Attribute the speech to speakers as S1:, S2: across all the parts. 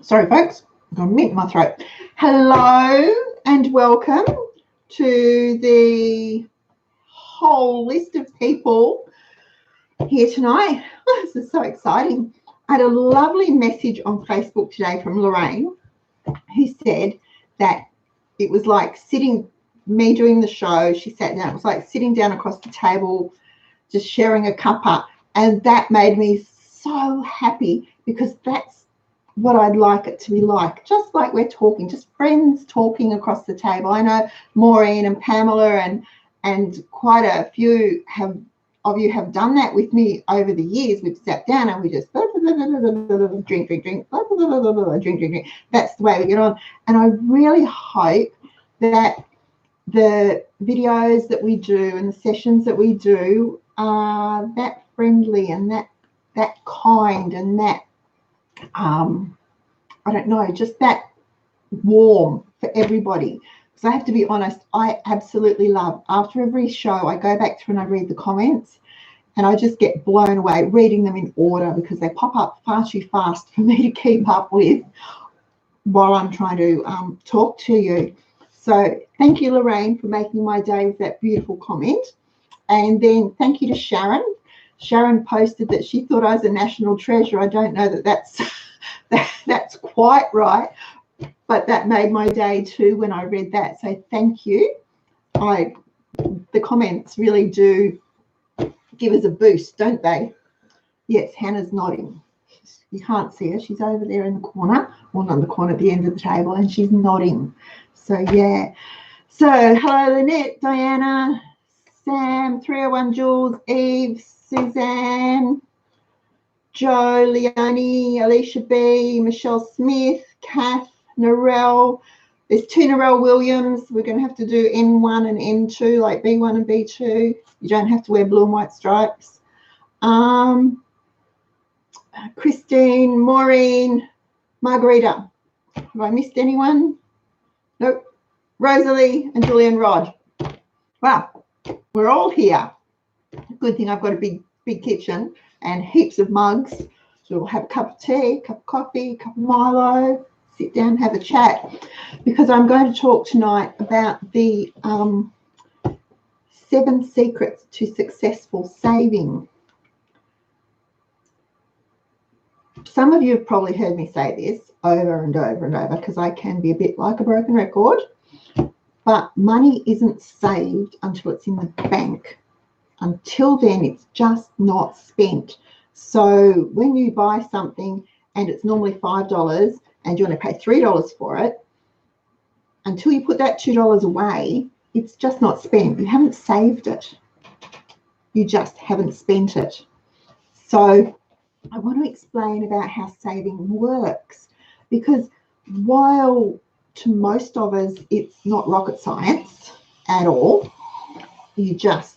S1: Sorry, folks, I've got a mint in my throat. Hello and welcome to the whole list of people here tonight. Oh, this is so exciting. I had a lovely message on Facebook today from Lorraine, who said that it was like me doing the show. She sat down. It was like sitting down across the table, just sharing a cuppa, and that made me so happy because that's what I'd like it to be like, just like we're talking, just friends talking across the table. I know Maureen and Pamela and quite a few of you have done that with me over the years. We've sat down and we just drink, drink. That's the way we get on. And I really hope that the videos that we do and the sessions that we do are that friendly and that kind and that I don't know, just that warm for everybody. Because I have to be honest, I absolutely love, after every show, I go back through and I read the comments and I just get blown away reading them in order because they pop up far too fast for me to keep up with while I'm trying to talk to you. So thank you, Lorraine, for making my day with that beautiful comment. And then thank you to Sharon. Sharon posted that she thought I was a national treasure. I don't know that that's quite right, but that made my day too when I read that. So thank you. The comments really do give us a boost, don't they? Yes, Hannah's nodding. You can't see her. She's over there in the corner, or not in the corner at the end of the table, and she's nodding. So yeah. So hello, Lynette, Diana, Sam, 301 Jules, Eve, Suzanne, Joe, Leonie, Alicia B, Michelle Smith, Kath, Narelle. There's two Narelle Williams. We're going to have to do N1 and N2, like B1 and B2. You don't have to wear blue and white stripes. Christine, Maureen, Margarita. Have I missed anyone? Nope. Rosalie and Julian Rod. Wow, we're all here. Good thing I've got a big kitchen and heaps of mugs. So we'll have a cup of tea, cup of coffee, cup of Milo, sit down and have a chat, because I'm going to talk tonight about the 7 secrets to successful saving. Some of you have probably heard me say this over and over and over because I can be a bit like a broken record, but money isn't saved until it's in the bank. Until then, it's just not spent. So when you buy something and it's normally $5 and you want to pay $3 for it, until you put that $2 away, it's just not spent. You haven't saved it. You just haven't spent it. So I want to explain about how saving works, because while to most of us it's not rocket science at all, you just,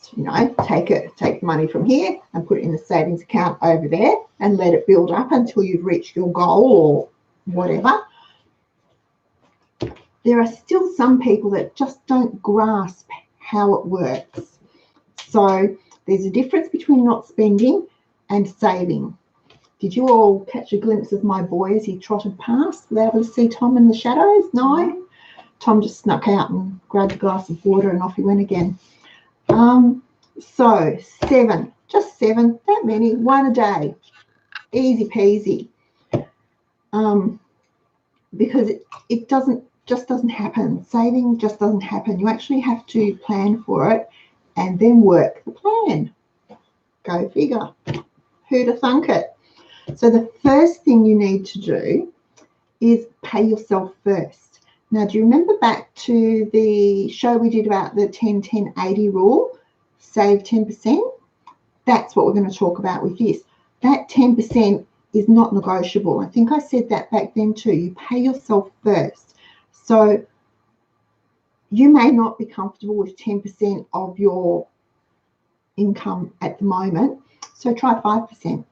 S1: take money from here and put it in the savings account over there and let it build up until you've reached your goal or whatever. There are still some people that just don't grasp how it works. So there's a difference between not spending and saving. Did you all catch a glimpse of my boy as he trotted past? Were they able to see Tom in the shadows? No? Tom just snuck out and grabbed a glass of water and off he went again. So 7, just 7, that many, 1 a day, easy peasy. Because it just doesn't happen. Saving just doesn't happen. You actually have to plan for it and then work the plan. Go figure. Who'd have thunk it? So the first thing you need to do is pay yourself first. Now, do you remember back to the show we did about the 10-10-80 rule? Save 10%. That's what we're going to talk about with this. That 10% is not negotiable. I think I said that back then too. You pay yourself first. So you may not be comfortable with 10% of your income at the moment. So try 5%.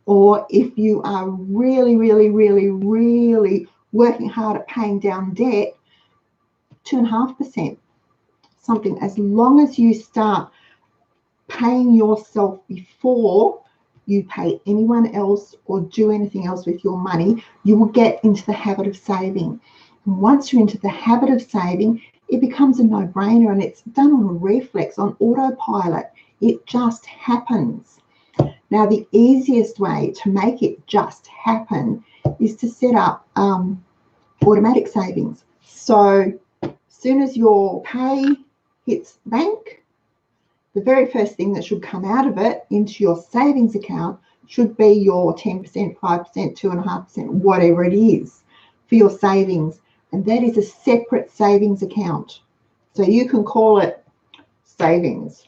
S1: Or if you are really, really, really, really working hard at paying down debt, 2.5%. Something, as long as you start paying yourself before you pay anyone else or do anything else with your money, you will get into the habit of saving. And once you're into the habit of saving, it becomes a no-brainer, and it's done on a reflex, on autopilot. It just happens. Now, the easiest way to make it just happen is to set up automatic savings. So as soon as your pay hits the bank, the very first thing that should come out of it into your savings account should be your 10%, 5%, 2.5%, whatever it is for your savings. And that is a separate savings account. So you can call it savings.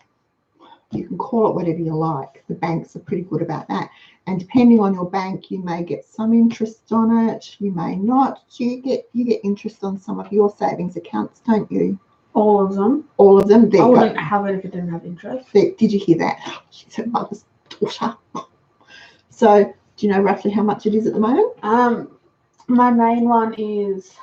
S1: You can call it whatever you like. The banks are pretty good about that. And depending on your bank, you may get some interest on it. You may not. You get interest on some of your savings accounts, don't you?
S2: All of them.
S1: All of them.
S2: I wouldn't have it if it didn't have interest.
S1: Did you hear that? She's her mother's daughter. So do you know roughly how much it is at the moment?
S2: My main one is,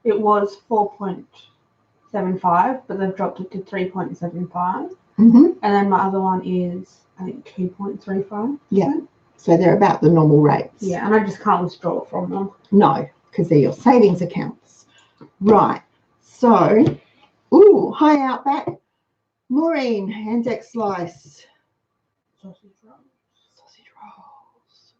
S2: it was 4.75, but they've dropped it to 3.75.
S1: And
S2: then my other one is, I think, 2.35.
S1: Yeah. So they're about the normal rates.
S2: Yeah, and I just can't withdraw from them.
S1: No, because they're your savings accounts. Right. So, hi Outback. Maureen, Anzac slice.
S2: Sausage rolls.
S1: Sausage rolls.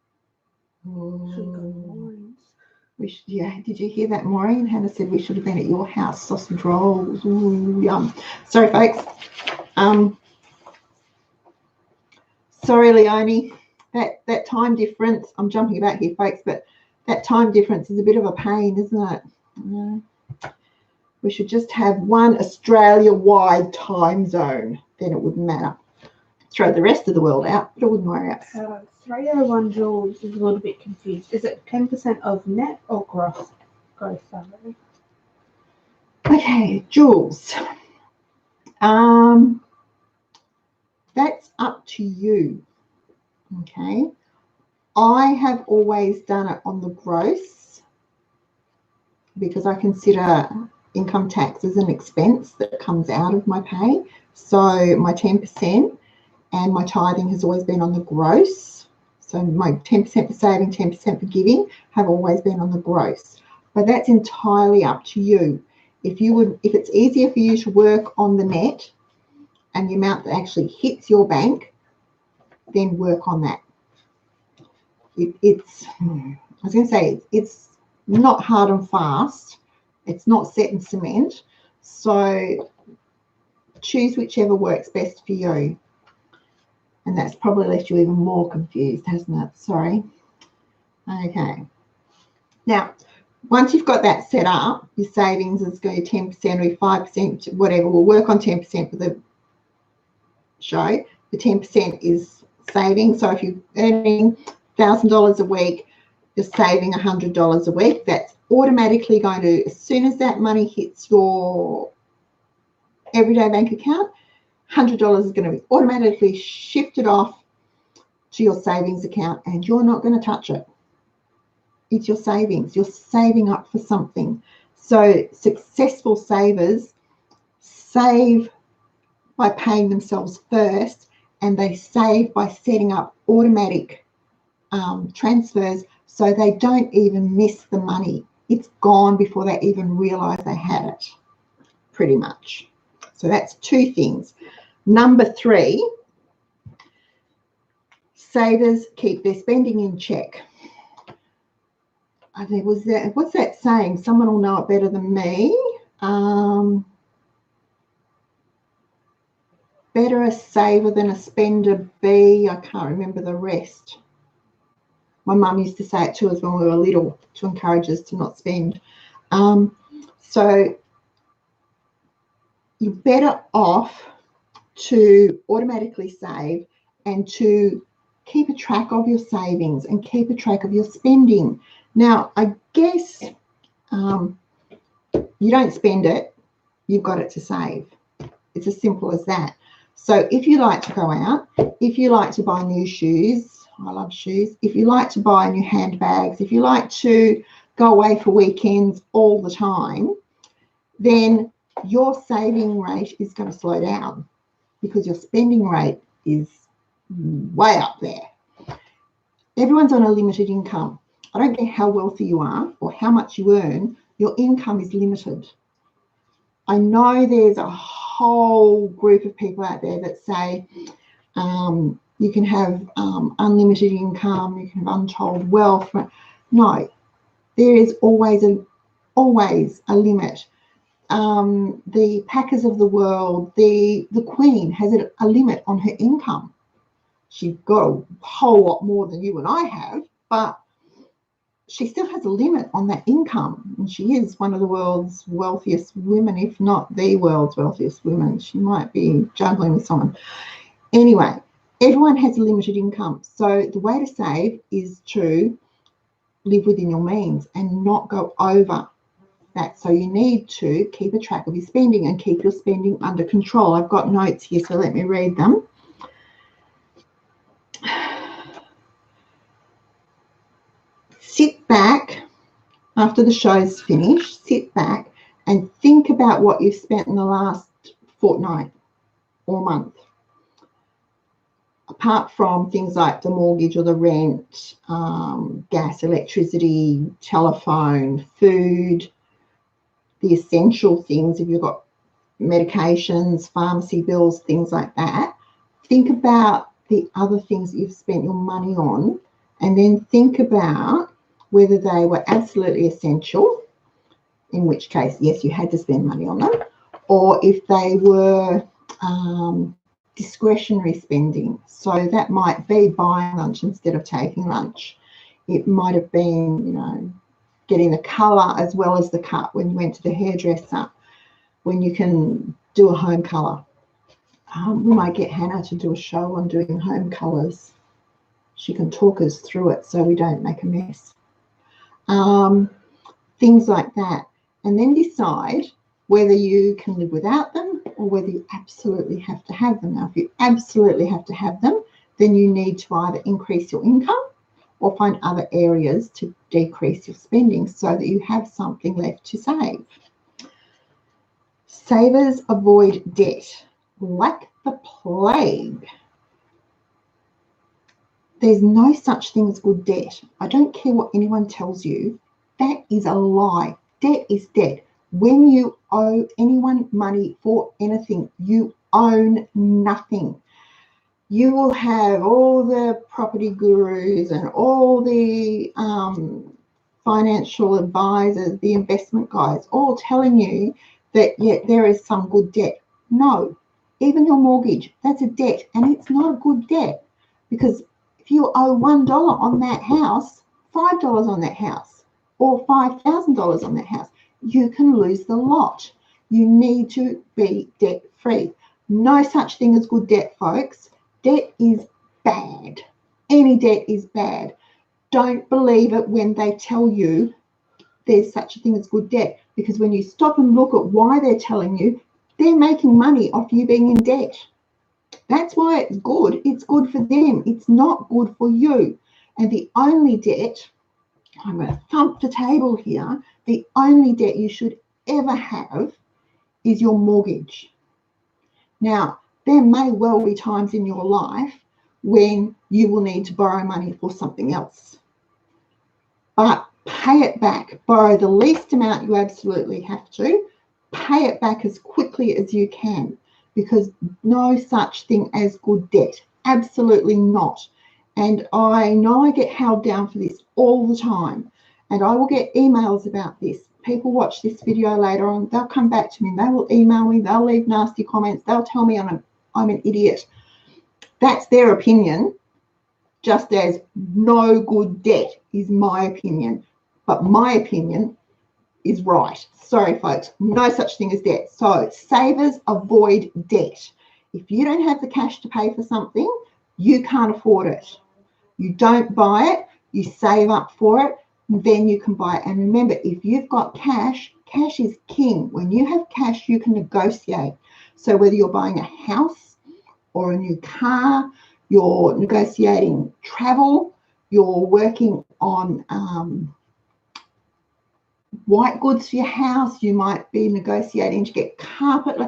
S1: Yeah, did you hear that, Maureen? Hannah said we should have been at your house. Sausage rolls. Ooh, yum. Sorry, folks. Sorry, Leonie. That time difference. I'm jumping about here, folks, but that time difference is a bit of a pain, isn't it? Yeah. We should just have one Australia-wide time zone. Then it wouldn't matter. Throw the rest of the world out, but it wouldn't worry us.
S2: 301 joules is a little bit confused. Is it 10% of net or gross salary?
S1: Okay, joules. That's up to you. Okay. I have always done it on the gross because I consider income tax as an expense that comes out of my pay. So my 10% and my tithing has always been on the gross. So my 10% for saving, 10% for giving have always been on the gross. But that's entirely up to you. If it's easier for you to work on the net and the amount that actually hits your bank, then work on that. It's not hard and fast. It's not set in cement. So choose whichever works best for you. And that's probably left you even more confused, hasn't it? Sorry. Okay. Now, once you've got that set up, your savings is going to be 10% or 5%, whatever. We'll work on 10% for the show. The 10% is saving. So if you're earning $1,000 a week, you're saving $100 a week. That's automatically going to, as soon as that money hits your everyday bank account, $100 is going to be automatically shifted off to your savings account, and you're not going to touch it. It's your savings. You're saving up for something. So successful savers save by paying themselves first, and they save by setting up automatic transfers so they don't even miss the money. It's gone before they even realize they had it, pretty much. So that's two things. Number 3, savers keep their spending in check. I think what's that saying? Someone will know it better than me. Better a saver than a spender be. I can't remember the rest. My mum used to say it to us when we were little to encourage us to not spend. So you're better off to automatically save and to keep a track of your savings and keep a track of your spending. Now, I guess you don't spend it, you've got it to save. It's as simple as that. So if you like to go out, if you like to buy new shoes, I love shoes. If you like to buy new handbags, if you like to go away for weekends all the time, then your saving rate is going to slow down because your spending rate is way up there. Everyone's on a limited income. I don't care how wealthy you are or how much you earn, your income is limited. I know there's a whole group of people out there that say you can have unlimited income, you can have untold wealth. No, there is always a limit. The Packers of the world, the Queen has a limit on her income. She's got a whole lot more than you and I have, but she still has a limit on that income. And she is one of the world's wealthiest women, if not the world's wealthiest woman. She might be juggling with someone. Anyway, everyone has a limited income. So the way to save is to live within your means and not go over that. So you need to keep a track of your spending and keep your spending under control. I've got notes here, so let me read them. Sit back after the show's finished, sit back and think about what you've spent in the last fortnight or month. Apart from things like the mortgage or the rent, gas, electricity, telephone, food, the essential things, if you've got medications, pharmacy bills, things like that, think about the other things that you've spent your money on, and then think about whether they were absolutely essential, in which case, yes, you had to spend money on them, or if they were discretionary spending. So that might be buying lunch instead of taking lunch. It might have been, getting the colour as well as the cut when you went to the hairdresser, when you can do a home colour. We might get Hannah to do a show on doing home colours. She can talk us through it so we don't make a mess. Things like that. And then decide whether you can live without them or whether you absolutely have to have them. Now, if you absolutely have to have them, then you need to either increase your income or find other areas to decrease your spending so that you have something left to save. Savers avoid debt like the plague. There's no such thing as good debt. I don't care what anyone tells you. That is a lie. Debt is debt. When you owe anyone money for anything, you own nothing. You will have all the property gurus and all the financial advisors, the investment guys, all telling you that, yeah, there is some good debt. No, even your mortgage, that's a debt, and it's not a good debt, because if you owe $1 on that house, $5 on that house, or $5,000 on that house, you can lose the lot. You need to be debt-free. No such thing as good debt, folks. Debt is bad. Any debt is bad. Don't believe it when they tell you there's such a thing as good debt, because when you stop and look at why they're telling you, they're making money off you being in debt. That's why it's good. It's good for them. It's not good for you. And the only debt, I'm going to thump the table here, the only debt you should ever have is your mortgage. Now, there may well be times in your life when you will need to borrow money for something else, but pay it back. Borrow the least amount you absolutely have to. Pay it back as quickly as you can, because no such thing as good debt. Absolutely not. And I know I get held down for this all the time, and I will get emails about this. People watch this video later on, they'll come back to me, they will email me, they'll leave nasty comments, they'll tell me I'm an idiot. That's their opinion, just as no good debt is my opinion. But my opinion is right. Sorry, folks, no such thing as debt. So savers avoid debt. If you don't have the cash to pay for something, you can't afford it. You don't buy it, you save up for it, then you can buy it. And remember, if you've got cash, cash is king. When you have cash, you can negotiate. So whether you're buying a house or a new car, you're negotiating travel, you're working on white goods for your house, you might be negotiating to get carpet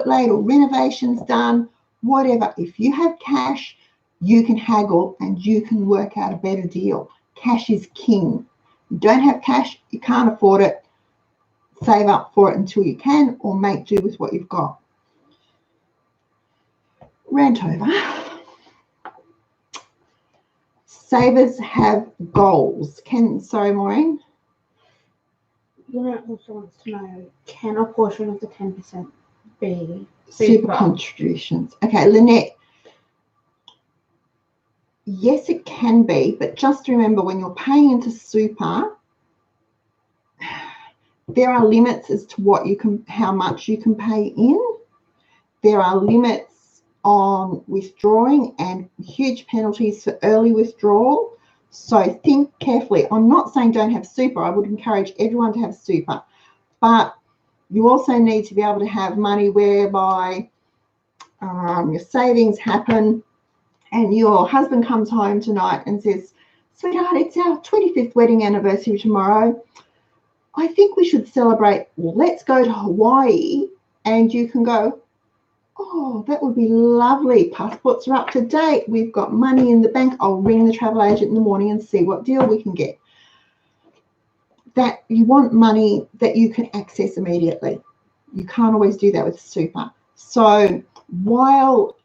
S1: laid or renovations done, whatever. If you have cash, you can haggle and you can work out a better deal. Cash is king. You don't have cash, you can't afford it. Save up for it until you can, or make do with what you've got. Rant over. Savers have goals. Sorry, Maureen.
S2: Lynette also wants to know, can a portion of the 10% be
S1: Super contributions? Okay, Lynette. Yes, it can be, but just remember when you're paying into super, there are limits as to what you can, how much you can pay in. There are limits on withdrawing and huge penalties for early withdrawal. So think carefully. I'm not saying don't have super. I would encourage everyone to have super, but you also need to be able to have money whereby your savings happen and your husband comes home tonight and says, sweetheart, it's our 25th wedding anniversary tomorrow. I think we should celebrate. Let's go to Hawaii. And you can go, oh, that would be lovely. Passports are up to date. We've got money in the bank. I'll ring the travel agent in the morning and see what deal we can get. That you want money that you can access immediately. You can't always do that with super. So while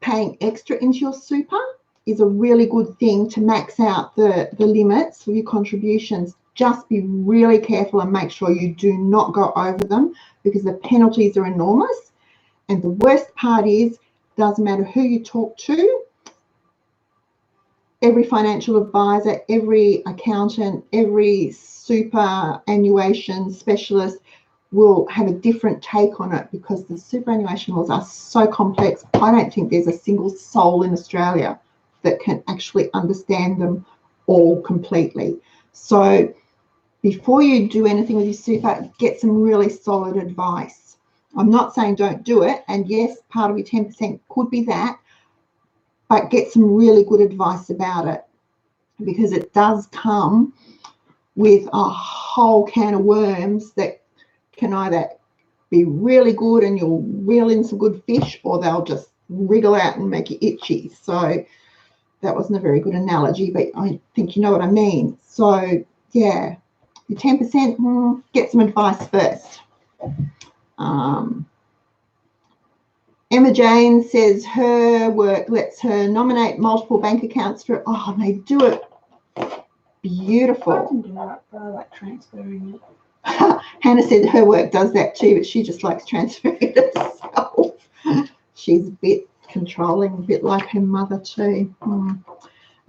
S1: paying extra into your super is a really good thing to max out the limits for your contributions, just be really careful and make sure you do not go over them, because the penalties are enormous. And the worst part is, doesn't matter who you talk to, every financial advisor, every accountant, every superannuation specialist will have a different take on it, because the superannuation laws are so complex. I don't think there's a single soul in Australia that can actually understand them all completely. So before you do anything with your super, get some really solid advice. I'm not saying don't do it, and yes, part of your 10% could be that, but get some really good advice about it, because it does come with a whole can of worms that can either be really good and you'll reel in some good fish, or they'll just wriggle out and make you itchy. So that wasn't a very good analogy, but I think you know what I mean. So yeah, your 10%, get some advice first. Emma Jane says her work lets her nominate multiple bank accounts for, oh, they do it beautiful.
S2: I can do that, but I like transferring it.
S1: Hannah said her work does that too, but she just likes transferring it herself. She's a bit controlling, a bit like her mother too.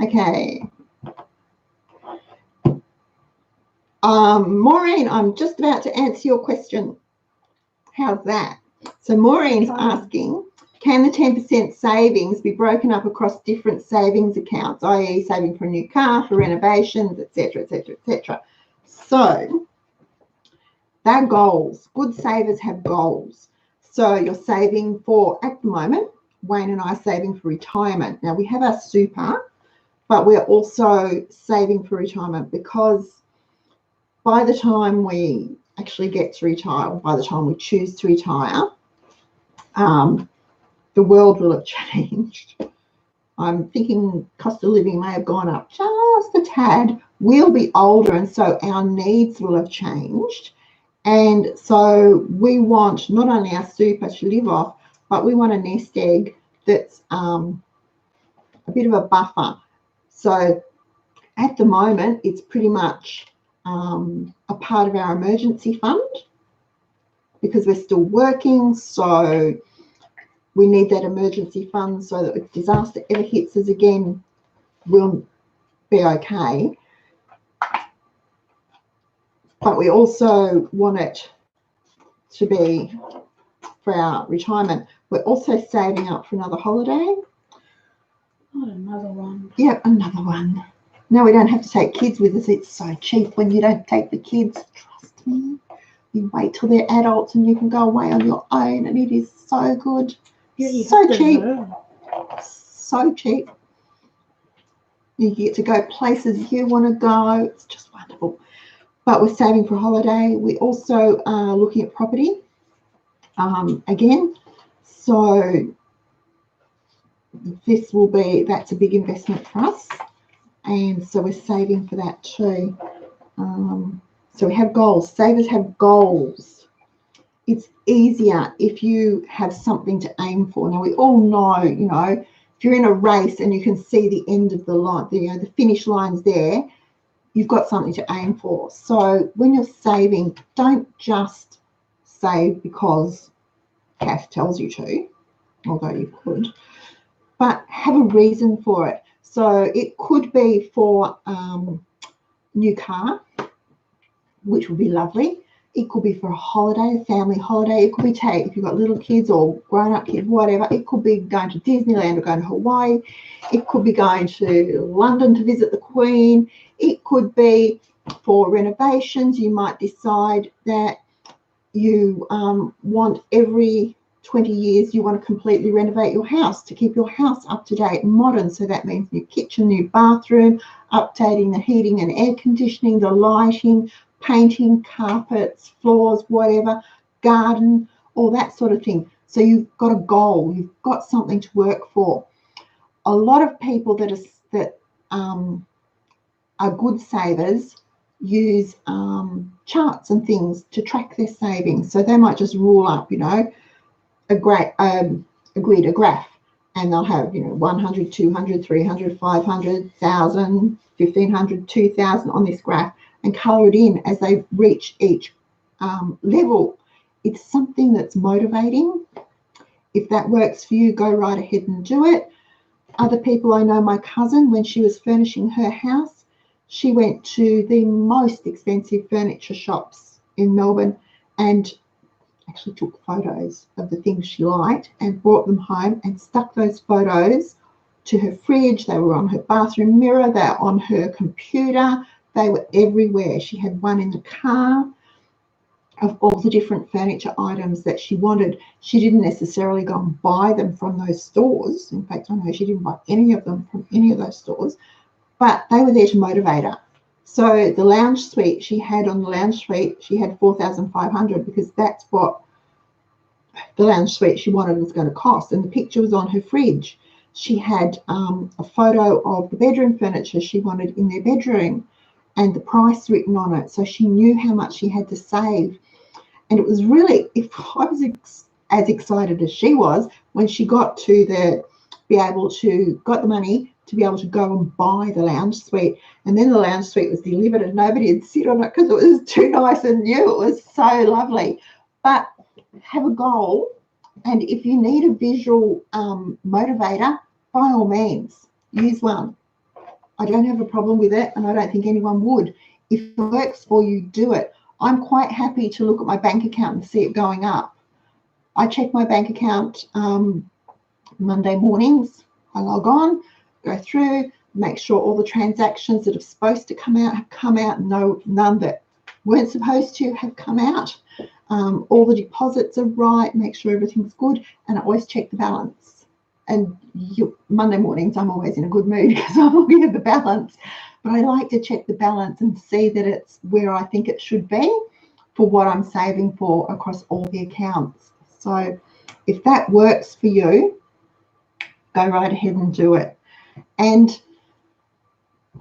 S1: Okay. Maureen, I'm just about to answer your question. How's that? So Maureen's asking, can the 10% savings be broken up across different savings accounts, i.e. saving for a new car, for renovations, etc., etc., etc.? So they're goals. Good savers have goals. So you're saving for, at the moment, Wayne and I are saving for retirement. Now we have our super, but we're also saving for retirement, because by the time we actually get to retire, or by the time we choose to retire, the world will have changed. I'm thinking cost of living may have gone up just a tad. We'll be older, and so our needs will have changed. And so we want not only our super to live off, but we want a nest egg that's a bit of a buffer. So at the moment, it's pretty much a part of our emergency fund, because we're still working. So we need that emergency fund so that if disaster ever hits us again, we'll be okay. But we also want it to be for our retirement. We're also saving up for another holiday.
S2: Not another one.
S1: Yep, another one. No, we don't have to take kids with us. It's so cheap when you don't take the kids. Trust me. You wait till they're adults and you can go away on your own, and it is so good.
S2: Yeah,
S1: so cheap. So cheap. You get to go places you want to go. It's just wonderful. But we're saving for a holiday. We also are looking at property again. So that's a big investment for us. And so we're saving for that too. So we have goals. Savers have goals. It's easier if you have something to aim for. Now we all know, you know, if you're in a race and you can see the end of the line, the finish line's there, you've got something to aim for. So when you're saving, don't just save because Kath tells you to, although you could, but have a reason for it. So it could be for new car, which would be lovely. It could be for a holiday, a family holiday. It could be if you've got little kids or grown-up kids, whatever. It could be going to Disneyland or going to Hawaii. It could be going to London to visit the Queen. It could be for renovations. You might decide that you want every 20 years, you want to completely renovate your house to keep your house up to date and modern. So that means new kitchen, new bathroom, updating the heating and air conditioning, the lighting, painting, carpets, floors, whatever, garden, all that sort of thing. So you've got a goal, you've got something to work for. A lot of people that are good savers use charts and things to track their savings. So they might just rule up, you know, a graph, and they'll have, you know, 100, 200, 300, 500, 1,000, 1,500, 2,000 on this graph, and color it in as they reach each level. It's something that's motivating. If that works for you, go right ahead and do it. Other people, I know my cousin, when she was furnishing her house, she went to the most expensive furniture shops in Melbourne and actually took photos of the things she liked and brought them home and stuck those photos to her fridge. They were on her bathroom mirror, they're on her computer, they were everywhere. She had one in the car of all the different furniture items that she wanted. She didn't necessarily go and buy them from those stores. In fact, I know she didn't buy any of them from any of those stores, but they were there to motivate her. So the lounge suite she had on the lounge suite, she had 4,500 because that's what the lounge suite she wanted was going to cost. And the picture was on her fridge. She had a photo of the bedroom furniture she wanted in their bedroom and the price written on it. So she knew how much she had to save. And it was really, if I was as excited as she was when she got to got the money to be able to go and buy the lounge suite. And then the lounge suite was delivered and nobody had sit on it because it was too nice and new. It was so lovely. But have a goal. And if you need a visual motivator, by all means, use one. I don't have a problem with it, and I don't think anyone would. If it works for you, do it. I'm quite happy to look at my bank account and see it going up. I check my bank account Monday mornings. I log on, go through, make sure all the transactions that are supposed to come out have come out. No, none that weren't supposed to have come out. All the deposits are right, make sure everything's good, and I always check the balance. And Monday mornings, I'm always in a good mood because I'm looking at the balance. But I like to check the balance and see that it's where I think it should be for what I'm saving for across all the accounts. So if that works for you, go right ahead and do it. And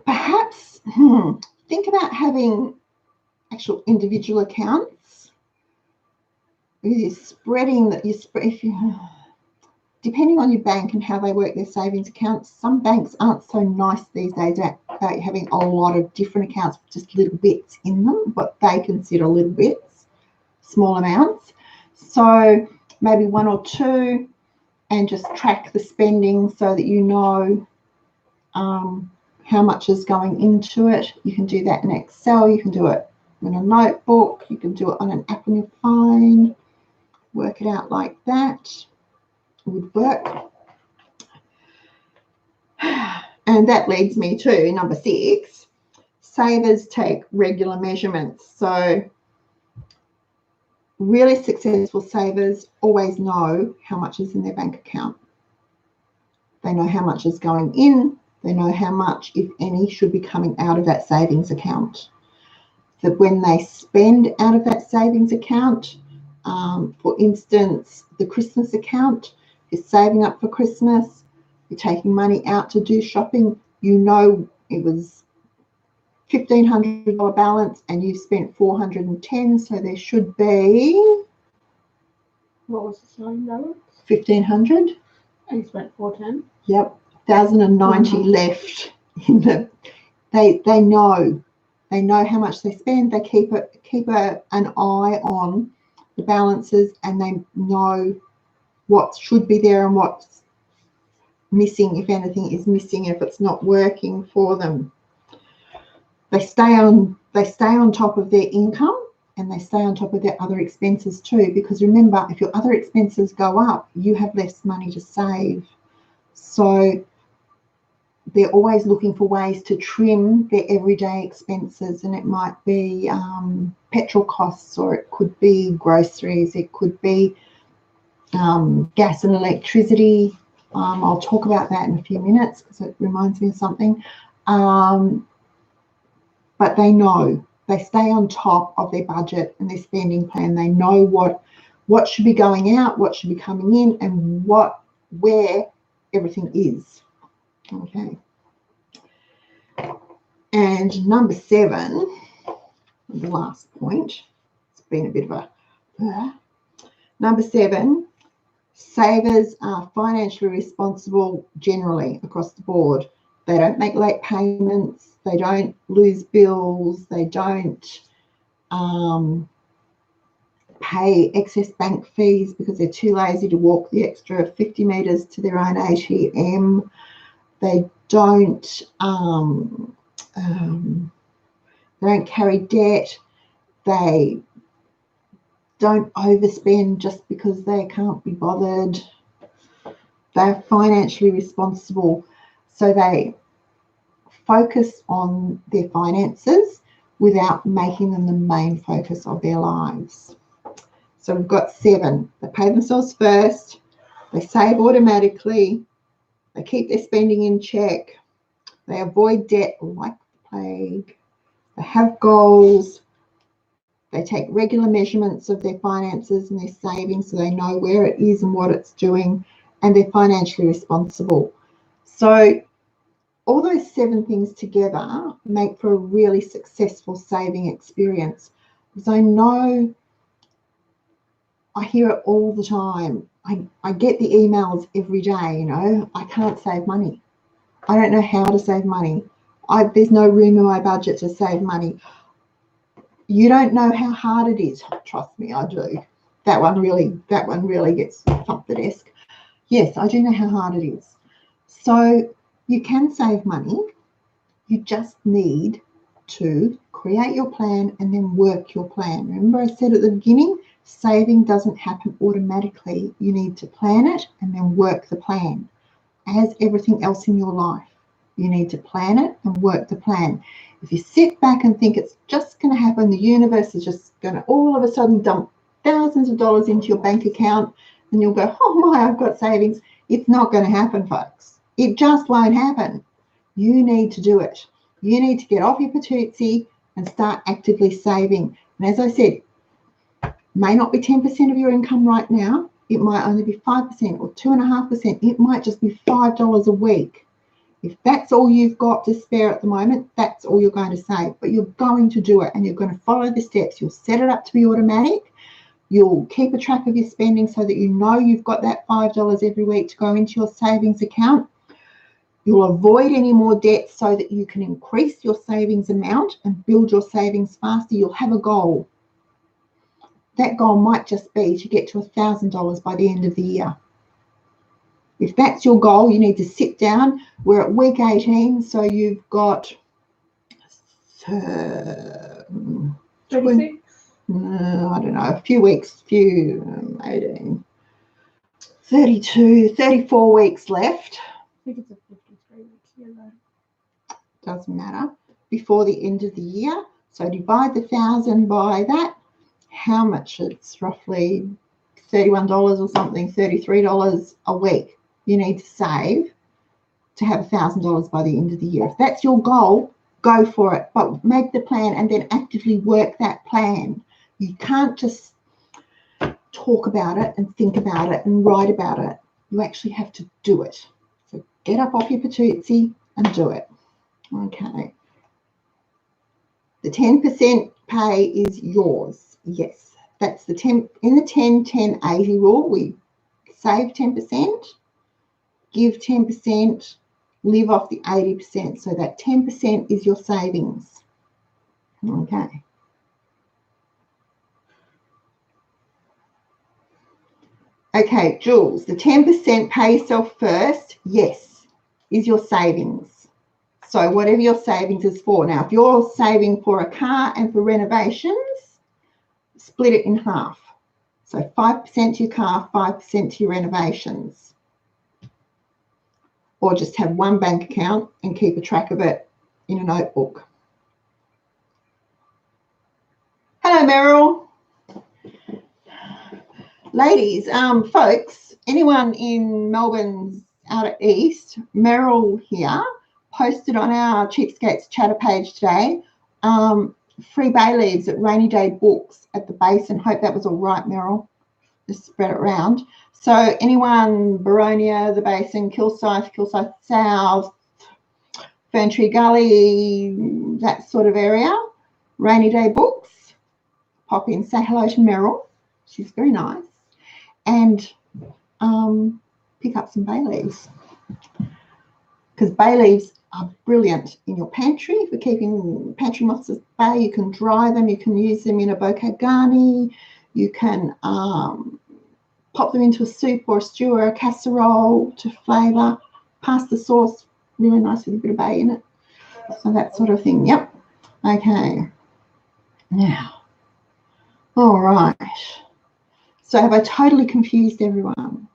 S1: perhaps think about having actual individual accounts. You're spreading that depending on your bank and how they work their savings accounts, some banks aren't so nice these days about having a lot of different accounts with just little bits in them, what they consider little bits, small amounts. So maybe one or two, and just track the spending so that you know how much is going into it. You can do that in Excel, you can do it in a notebook, you can do it on an app on your phone, work it out like that. Would work. And that leads me to number 6. Savers take regular measurements. So really successful savers always know how much is in their bank account. They know how much is going in. They know how much, if any, should be coming out of that savings account. That when they spend out of that savings account, for instance, the Christmas account, is saving up for Christmas, You're taking money out to do shopping. You know it was $1,500 balance and you've spent $410, so there should be,
S2: What was the selling balance?
S1: $1,500.
S2: And you spent 410.
S1: Yep, 1,090 left in the. They know how much they spend. They keep an eye on the balances, and they know what should be there and what's missing, if anything is missing, if it's not working for them. They stay on top of their income, and they stay on top of their other expenses too, because remember, if your other expenses go up, you have less money to save. So they're always looking for ways to trim their everyday expenses, and it might be petrol costs, or it could be groceries, it could be gas and electricity. I'll talk about that in a few minutes because it reminds me of something. But they know, they stay on top of their budget and their spending plan. They know what should be going out, what should be coming in, and where everything is. Okay. And number 7, the last point, it's been a bit of a number 7, savers are financially responsible generally across the board. They don't make late payments, they don't lose bills, they don't pay excess bank fees because they're too lazy to walk the extra 50 metres to their own ATM. They don't carry debt. They don't overspend just because they can't be bothered. They're financially responsible, so they focus on their finances without making them the main focus of their lives. So we've got 7. They pay themselves first, they save automatically, they keep their spending in check, they avoid debt like the plague, they have goals, they take regular measurements of their finances and their savings so they know where it is and what it's doing, and they're financially responsible. So all those 7 things together make for a really successful saving experience. Because I know, I hear it all the time. I get the emails every day, I can't save money. I don't know how to save money. There's no room in my budget to save money. You don't know how hard it is. Trust me, I do. That one really gets thumped the desk. Yes, I do know how hard it is. So you can save money. You just need to create your plan and then work your plan. Remember I said at the beginning, saving doesn't happen automatically. You need to plan it and then work the plan. As everything else in your life, you need to plan it and work the plan. If you sit back and think it's just going to happen, the universe is just going to all of a sudden dump thousands of dollars into your bank account, and you'll go, oh my, I've got savings. It's not going to happen, folks. It just won't happen. You need to do it. You need to get off your patootie and start actively saving. And as I said, may not be 10% of your income right now. It might only be 5% or 2.5%. It might just be $5 a week. If that's all you've got to spare at the moment, that's all you're going to save. But you're going to do it, and you're going to follow the steps. You'll set it up to be automatic. You'll keep a track of your spending so that you know you've got that $5 every week to go into your savings account. You'll avoid any more debt so that you can increase your savings amount and build your savings faster. You'll have a goal. That goal might just be to get to $1,000 by the end of the year. If that's your goal, you need to sit down. We're at week 18, so you've got
S2: 36?
S1: I don't know, a few weeks, 18, 32, 34 weeks left.
S2: I think it's a 53 weeks here though.
S1: Doesn't matter. Before the end of the year. So divide the 1,000 by that. How much? It's roughly $31 or something, $33 a week you need to save to have $1,000 by the end of the year. If that's your goal, go for it. But make the plan and then actively work that plan. You can't just talk about it and think about it and write about it. You actually have to do it. So Get up off your patootie and do it. Okay. The 10% pay is yours. Yes, that's the 10 in the 10-10-80 rule. We save 10%, give 10%, live off the 80%. So that 10% is your savings. Okay. Okay, Jules, the 10% pay yourself first, yes, is your savings. So whatever your savings is for. Now, if you're saving for a car and for renovations, split it in half. So 5% to your car, 5% to your renovations. Or just have one bank account and keep a track of it in a notebook. Hello, Meryl. Ladies, folks, anyone in Melbourne's out at East, Meryl here, posted on our Cheapskates chatter page today, free bay leaves at Rainy Day Books at the Basin. Hope that was all right, Meryl. Just spread it around. So anyone, Baronia, the Basin, Kilsyth South, Ferntree Gully, that sort of area, Rainy Day Books, pop in, say hello to Meryl. She's very nice. And pick up some bay leaves. Because bay leaves are brilliant in your pantry for keeping pantry moths at bay. You can dry them, you can use them in a bouquet garni, you can pop them into a soup or a stew or a casserole to flavour, pasta sauce, really nice with a bit of bay in it. So that sort of thing, yep. Okay, now, all right. So have I totally confused everyone?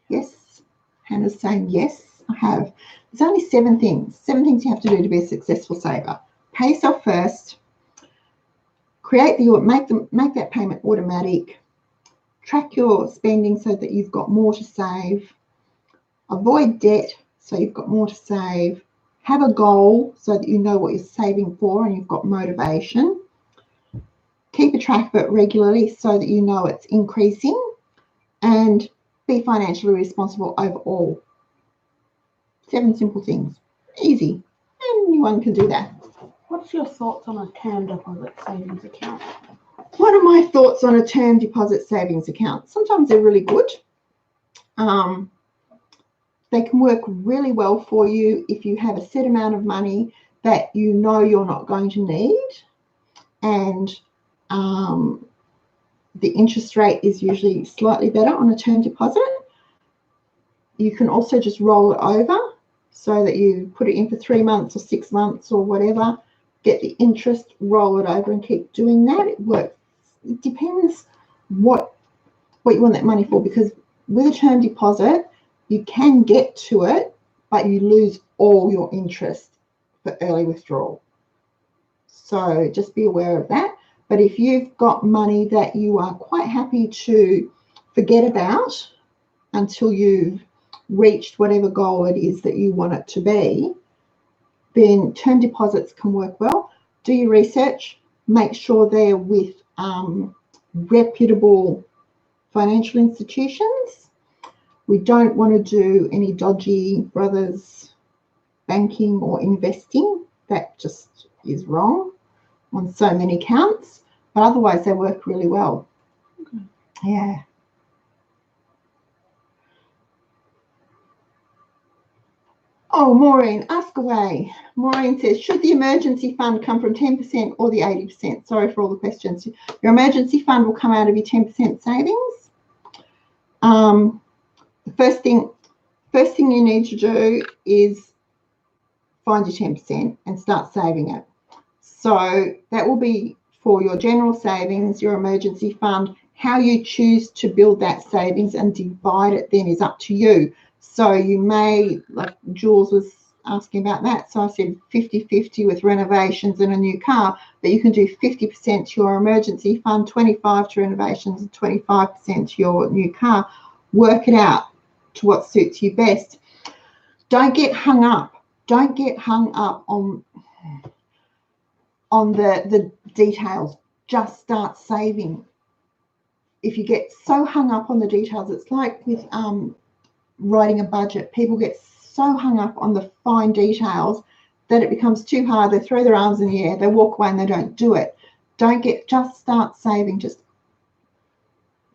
S1: Yes, Hannah's saying yes, I have. There's only 7 things you have to do to be a successful saver. Pay yourself first, make that payment automatic, track your spending so that you've got more to save, avoid debt so you've got more to save, have a goal so that you know what you're saving for and you've got motivation, keep a track of it regularly so that you know it's increasing, and be financially responsible overall. 7 simple things. Easy. Anyone can do that.
S2: What's your thoughts on a term deposit savings account?
S1: What are my thoughts on a term deposit savings account? Sometimes they're really good. They can work really well for you if you have a set amount of money that you know you're not going to need, and the interest rate is usually slightly better on a term deposit. You can also just roll it over so that you put it in for 3 months or 6 months or whatever, get the interest, roll it over and keep doing that. It works. It depends what you want that money for, because with a term deposit, you can get to it, but you lose all your interest for early withdrawal. So just be aware of that. But if you've got money that you are quite happy to forget about until you've reached whatever goal it is that you want it to be, then term deposits can work well. Do your research. Make sure they're with reputable financial institutions. We don't want to do any dodgy brothers banking or investing. That just is wrong on so many counts. But otherwise, they work really well. Okay. Yeah. Oh, Maureen, ask away. Maureen says, should the emergency fund come from 10% or the 80%? Sorry for all the questions. Your emergency fund will come out of your 10% savings. The first thing you need to do is find your 10% and start saving it. So that will be for your general savings, your emergency fund. How you choose to build that savings and divide it then is up to you. So you may, like Jules was asking about that, so I said 50-50 with renovations and a new car, but you can do 50% to your emergency fund, 25% to renovations, and 25% to your new car. Work it out to what suits you best. Don't get hung up. Don't get hung up on the details. Just start saving. If you get so hung up on the details, it's like with writing a budget. People get so hung up on the fine details that it becomes too hard. They throw their arms in the air, they walk away and they don't do it. Just start saving. Just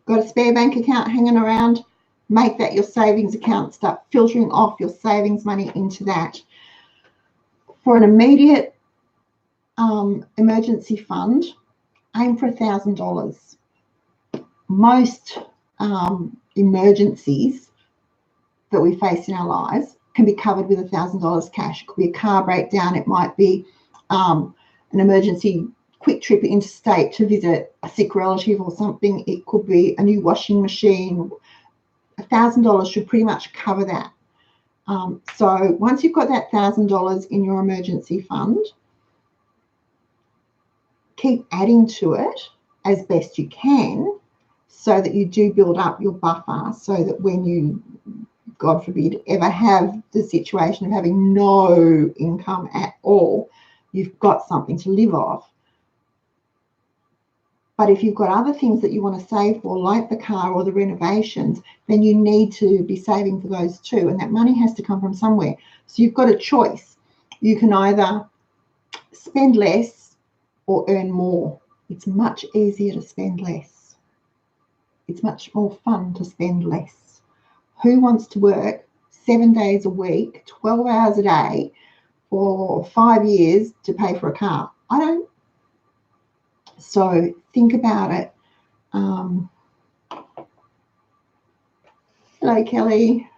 S1: got a spare bank account hanging around, make that your savings account. Start filtering off your savings money into that. For an immediate emergency fund, aim for $1,000. Most emergencies that we face in our lives can be covered with $1,000 cash. It could be a car breakdown. It might be an emergency quick trip interstate to visit a sick relative or something. It could be a new washing machine. $1,000 should pretty much cover that. So once you've got that $1,000 in your emergency fund, keep adding to it as best you can so that you do build up your buffer, so that when you, God forbid, ever have the situation of having no income at all, you've got something to live off. But if you've got other things that you want to save for, like the car or the renovations, then you need to be saving for those too. And that money has to come from somewhere. So you've got a choice. You can either spend less or earn more. It's much easier to spend less. It's much more fun to spend less. Who wants to work 7 days a week, 12 hours a day for 5 years to pay for a car? I don't. So think about it. Hello, Kelly.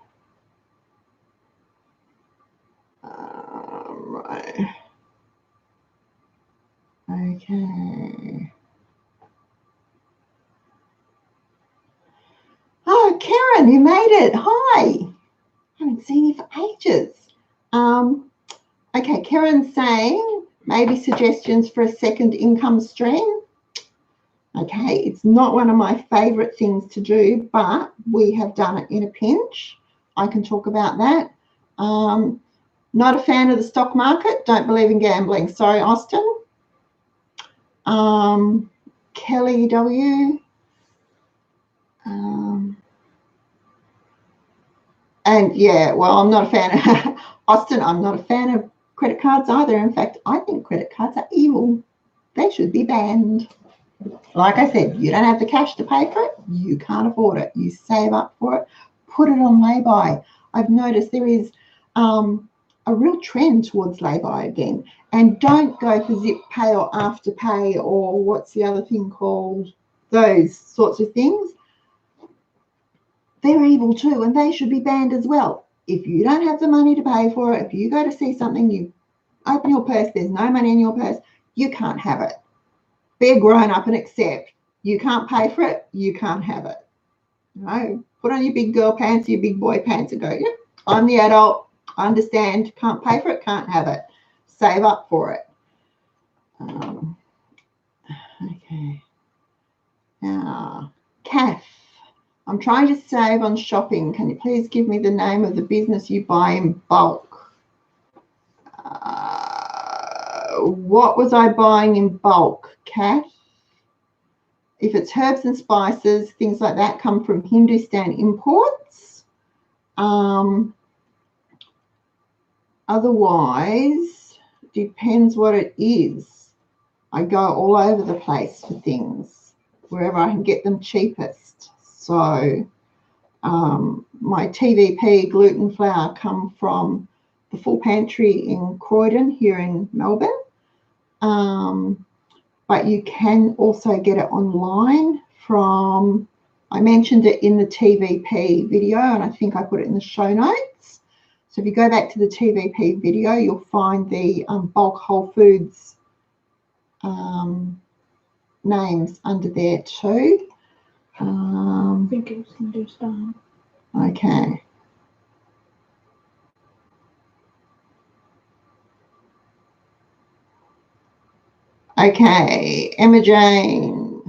S1: Right. Okay. Oh, Karen, you made it. Hi. I haven't seen you for ages. Okay, Karen's saying maybe suggestions for a second income stream. Okay, it's not one of my favorite things to do, but we have done it in a pinch. I can talk about that. Not a fan of the stock market. Don't believe in gambling. Sorry, Austin. Kelly W. And yeah, well, I'm not a fan of Austin. I'm not a fan of credit cards either. In fact, I think credit cards are evil. They should be banned. Like I said, you don't have the cash to pay for it. You can't afford it. You save up for it. Put it on lay-by. I've noticed there is a real trend towards lay-by again. And don't go for zip pay or afterpay or what's the other thing called? Those sorts of things. They're evil too, and they should be banned as well. If you don't have the money to pay for it, if you go to see something, you open your purse, there's no money in your purse, you can't have it. Be a grown up and accept. You can't pay for it, you can't have it. You know, put on your big girl pants, your big boy pants and go, yep, I'm the adult, I understand, can't pay for it, can't have it. Save up for it. Okay. Now, Kath. I'm trying to save on shopping. Can you please give me the name of the business you buy in bulk? What was I buying in bulk, Kath? If it's herbs and spices, things like that come from Hindustan Imports. Otherwise, depends what it is. I go all over the place for things, wherever I can get them cheapest. So my TVP gluten flour come from the Full Pantry in Croydon here in Melbourne. But you can also get it online from, I mentioned it in the TVP video and I think I put it in the show notes. So if you go back to the TVP video, you'll find the bulk Whole Foods names under there too.
S2: I think it's Hindustan.
S1: Okay. Okay, Emma Jane.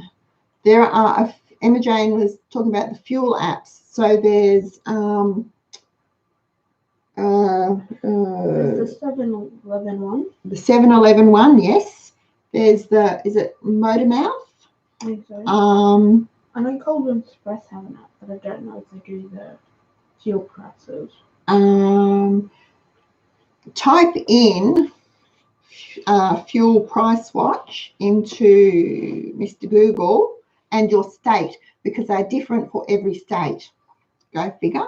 S1: Emma Jane was talking about the fuel apps. So there's
S2: There's the 7-Eleven one.
S1: The 7-Eleven one, yes. There's the, is it Motormouth?
S2: I think so. I know Cold Express have an app, but I don't know if they do the fuel prices.
S1: Type in fuel price watch into Mr. Google and your state, because they're different for every state. Go figure,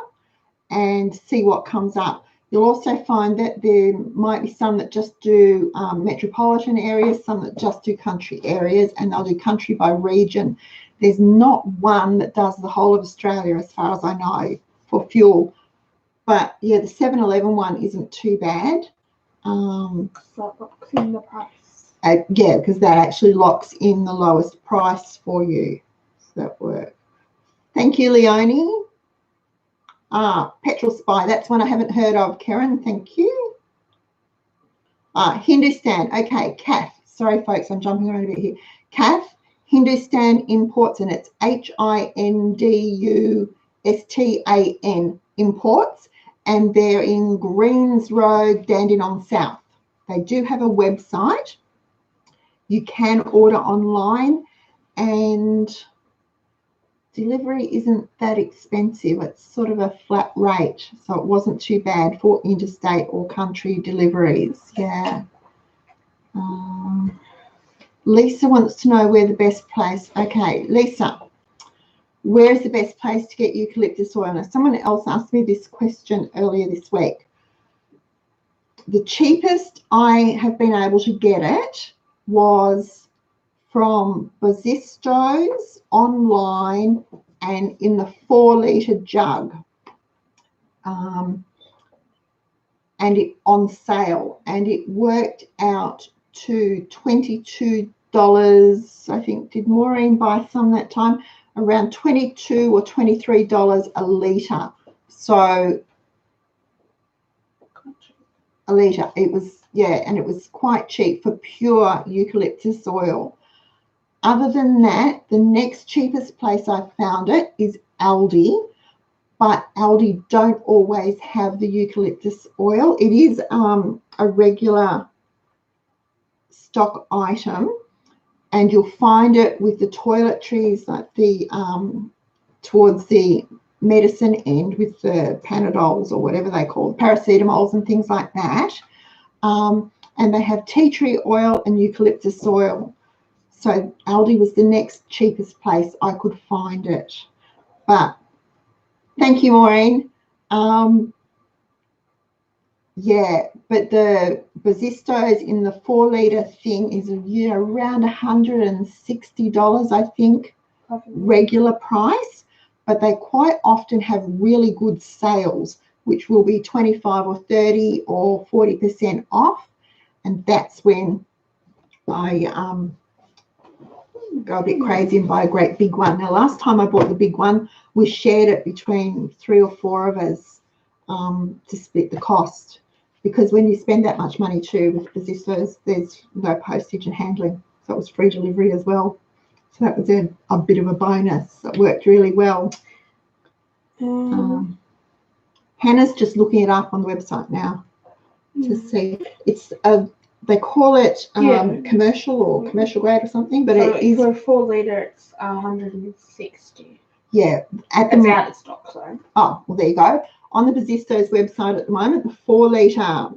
S1: and see what comes up. You'll also find that there might be some that just do metropolitan areas, some that just do country areas, and they'll do country by region. There's not one that does the whole of Australia as far as I know for fuel. But yeah, the 7-Eleven one isn't too bad.
S2: So that locks in the price.
S1: Yeah, because that actually locks in the lowest price for you. So that works. Thank you, Leonie. Petrol Spy, that's one I haven't heard of, Karen. Thank you. Hindustan, okay, CAF. Sorry, folks, I'm jumping around a bit here. CAF, Hindustan Imports, and it's HINDUSTAN Imports, and they're in Greens Road, Dandenong South. They do have a website. You can order online, and delivery isn't that expensive. It's sort of a flat rate, so it wasn't too bad for interstate or country deliveries. Yeah. Lisa wants to know where the best place. Okay, Lisa, where is the best place to get eucalyptus oil? Now, someone else asked me this question earlier this week. The cheapest I have been able to get it was from Bozistos online and in the 4-litre jug, and it on sale, and it worked out to $22. I think, did Maureen buy some that time? Around $22 or $23 a litre. So a litre, it was, yeah, and it was quite cheap for pure eucalyptus oil. Other than that, the next cheapest place I found it is Aldi, but Aldi don't always have the eucalyptus oil. It is a regular stock item, and you'll find it with the toiletries, like the towards the medicine end with the Panadols or whatever they call it, paracetamols and things like that. And they have tea tree oil and eucalyptus oil. So Aldi was the next cheapest place I could find it. But thank you, Maureen. Yeah, but the Bozistos in the 4-litre thing is around $160, I think, regular price. But they quite often have really good sales, which will be 25 or 30 or 40% off. And that's when I go a bit crazy and buy a great big one. Now, last time I bought the big one, we shared it between 3 or 4 of us to split the cost, because when you spend that much money too with Bozistos, there's no postage and handling, so it was free delivery as well. So that was a bit of a bonus. It worked really well. Hannah's just looking it up on the website now to see. It's they call it commercial or commercial grade or something, but
S2: so
S1: it is
S2: for 4-litre. It's 160.
S1: Yeah,
S2: it's out of stock, sorry.
S1: Oh, well, there you go. On the Bozistos website at the moment, the 4-litre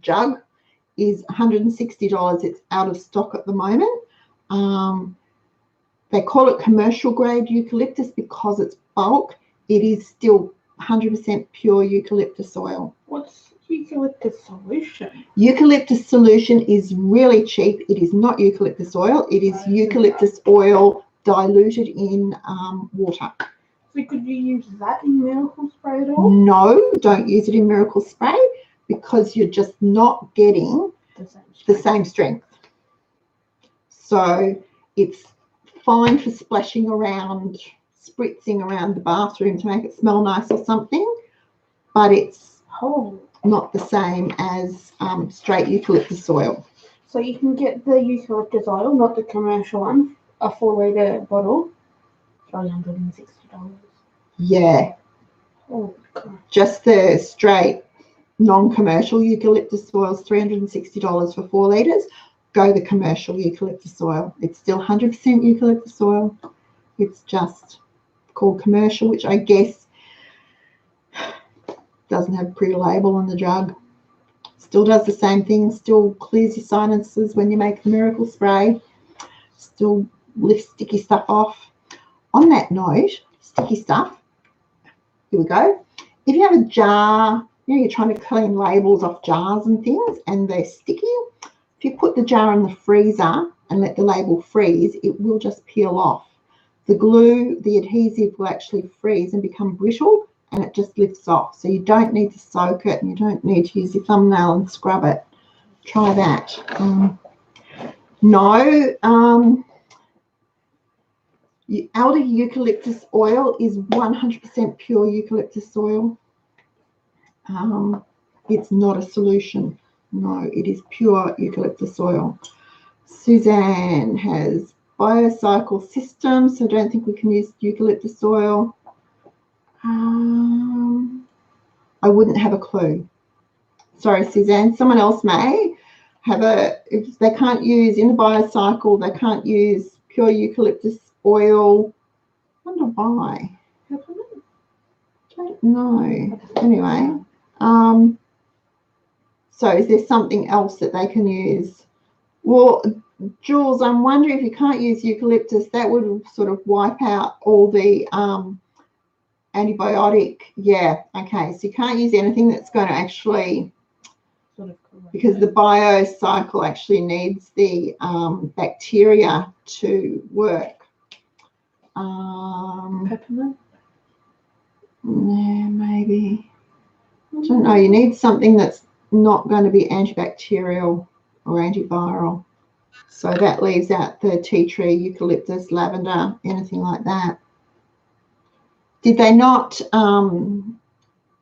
S1: jug is $160. It's out of stock at the moment. They call it commercial grade eucalyptus because it's bulk. It is still 100% pure eucalyptus oil.
S2: What's eucalyptus solution? Eucalyptus
S1: solution is really cheap. It is not eucalyptus oil. It is eucalyptus oil diluted in water.
S2: So could you use that in Miracle Spray at all?
S1: No, don't use it in Miracle Spray, because you're just not getting the same strength. So it's fine for splashing around, spritzing around the bathroom to make it smell nice or something, but it's not the same as straight eucalyptus oil.
S2: So you can get the eucalyptus oil, not the commercial one, a 4-litre bottle, $360.
S1: Yeah.
S2: Oh, God.
S1: Just the straight non-commercial eucalyptus oil is $360 for 4 litres. Go the commercial eucalyptus oil. It's still 100% eucalyptus oil. It's just called commercial, which I guess doesn't have pre-label on the jug. Still does the same thing, still clears your sinuses when you make the miracle spray, still lifts sticky stuff off. On that note, sticky stuff, here we go. If you have a jar, you know, you're trying to clean labels off jars and things and they're sticky, if you put the jar in the freezer and let the label freeze, it will just peel off. The glue, the adhesive will actually freeze and become brittle, and it just lifts off. So you don't need to soak it and you don't need to use your thumbnail and scrub it. Try that. Elder eucalyptus oil is 100% pure eucalyptus oil. It's not a solution. No, it is pure eucalyptus oil. Suzanne has biocycle system, so I don't think we can use eucalyptus oil. I wouldn't have a clue. Sorry, Suzanne. Someone else may have if they can't use in the biocycle, they can't use pure eucalyptus oil. I wonder why. Don't know. Anyway, so is there something else that they can use? Well, Jules, I'm wondering if you can't use eucalyptus, that would sort of wipe out all the antibiotic. Yeah, okay. So you can't use anything that's going to actually, because the biocycle actually needs the bacteria to work.
S2: Peppermint?
S1: Yeah, maybe. I don't know. You need something that's not going to be antibacterial or antiviral. So that leaves out the tea tree, eucalyptus, lavender, anything like that. Did they not, can